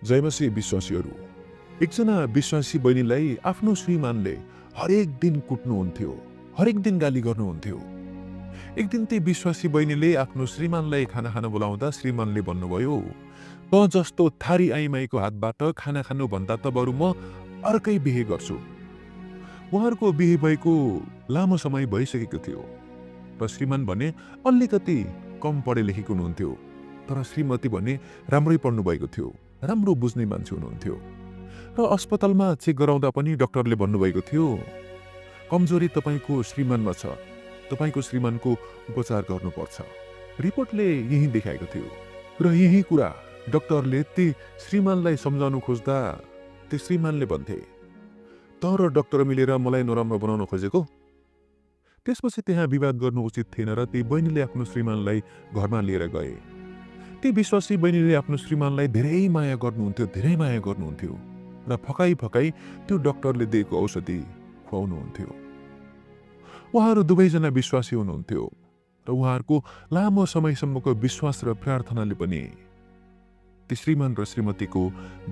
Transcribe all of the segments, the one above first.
जयमसी विश्वासीहरू, एकजना विश्वासी बहिनीलाई आफ्नो श्रीमानले हरेक दिन कुट्नुहुन्थ्यो, हरेक दिन गाली गर्नुहुन्थ्यो। एक दिन ती विश्वासी बहिनीले आफ्नो श्रीमानलाई खाना खान बोलाउँदा श्रीमानले भन्नुभयो, त जस्तो थारी आइमाईको हातबाट खाना खानुभन्दा त बरु म अर्कै बिहे गर्छु। उहाँहरूको बिहे भएको लामो समय भइसकेको थियो र श्रीमान भने अलिकति कम पढे लेखेको हुनुहुन्थ्यो, तर श्रीमती भने राम्रै पढ्नु भएको थियो, राम्रो बुझ्ने मान्छे हुनुहुन्थ्यो। र अस्पतालमा चेक गराउँदा पनि डाक्टरले भन्नुभएको थियो, कमजोरी तपाईँको श्रीमानमा छ, तपाईँको श्रीमानको उपचार गर्नुपर्छ। रिपोर्टले यही देखाएको थियो र यही कुरा डाक्टरले ती श्रीमानलाई सम्झाउनु खोज्दा ती श्रीमानले भन्थे, तर डाक्टर मिलेर मलाई नराम्रो बनाउन खोजेको। त्यसपछि त्यहाँ विवाद गर्नु उचित थिएन र ती बहिनीले आफ्नो श्रीमानलाई घरमा लिएर गए। ती विश्वासी बहिनीले आफ्नो श्रीमानलाई धेरै माया गर्नुहुन्थ्यो र फकाई फकाई त्यो डाक्टरले दिएको औषधि खुवाउनुहुन्थ्यो। उहाँहरू दुवैजना विश्वासी हुनुहुन्थ्यो र उहाँहरूको लामो समयसम्मको विश्वास र प्रार्थनाले पनि ती श्रीमान र श्रीमतीको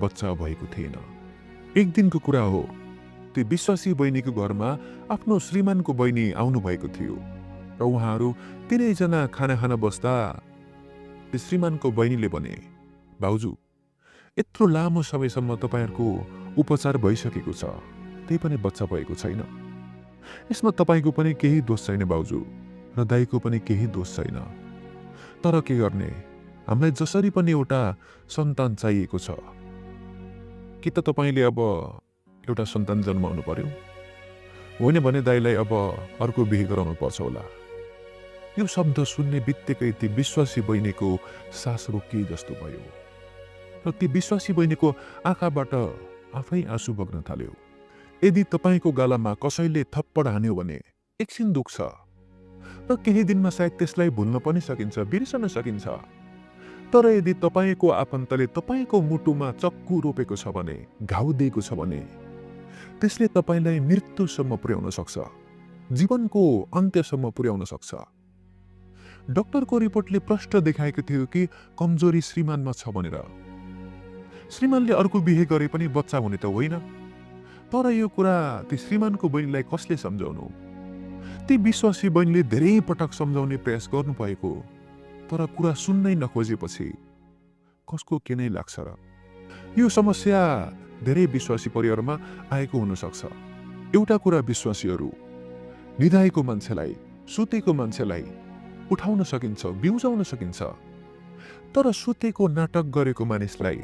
बच्चा भएको थिएन। एक दिनको कुरा हो, ती विश्वासी बहिनीको घरमा आफ्नो श्रीमानको बहिनी आउनुभएको थियो र उहाँहरू तिनैजना खाना खान बस्दा ती श्रीमानको बहिनीले भने, भाउजू, यत्रो लामो समयसम्म तपाईँहरूको उपचार भइसकेको छ, त्यही पनि बच्चा भएको छैन। यसमा तपाईँको पनि केही दोष छैन भाउजू र दाइको पनि केही दोष छैन। तर के गर्ने, हामीलाई जसरी पनि एउटा सन्तान चाहिएको छ। कि त तपाईँले अब एउटा सन्तान जन्माउनु पर्यो, होइन भने दाइलाई अब अर्को बिहे गराउनु पर्छ होला। यो शब्द सुन्ने बित्तिकै ती विश्वासी बहिनीको सास रोकिए जस्तो भयो र ती विश्वासी बहिनीको आँखाबाट आफै आँसु बग्न थाल्यो। यदि तपाईँको गालामा कसैले थप्पड हान्यो भने एकछिन दुख्छ र केही दिनमा सायद त्यसलाई भुल्न पनि सकिन्छ, बिर्सन सकिन्छ। तर यदि तपाईँको आफन्तले तपाईँको मुटुमा चक्कु रोपेको छ भने, घाउ दिएको छ भने, त्यसले तपाईँलाई मृत्युसम्म पुर्याउन सक्छ, जीवनको अन्त्यसम्म पुर्याउन सक्छ। डाक्टरको रिपोर्टले प्रष्ट देखाएको थियो कि कमजोरी श्रीमानमा छ भनेर। श्रीमानले अर्को बिहे गरे पनि बच्चा हुने त होइन, तर यो कुरा ती श्रीमानको बहिनीलाई कसले सम्झाउनु? ती विश्वासी बहिनीले धेरै पटक सम्झाउने प्रयास गर्नु भएको, तर कुरा सुन्नै नखोजेपछि कसको के नै लाग्छ र? यो समस्या धेरै विश्वासी परिवारमा आएको हुन सक्छ। एउटा कुरा विश्वासीहरू, निधाएको मान्छेलाई, सुतेको मान्छेलाई उठाउन सकिन्छ, बिउजाउन सकिन्छ, तर सुतेको नाटक गरेको मानिसलाई